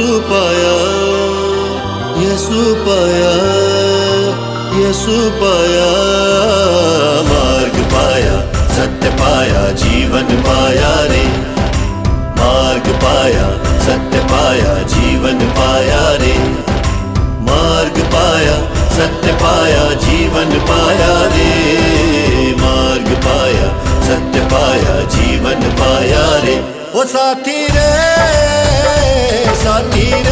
यसु पाया, यसु पाया, यसु पाया। मार्ग पाया, सत्य पाया, जीवन पाया रे। मार्ग पाया, सत्य पाया, जीवन पाया रे। मार्ग पाया, सत्य पाया, जीवन पाया रे। मार्ग पाया, सत्य पाया, जीवन पाया रे। ओ साथी रे, साथी रे।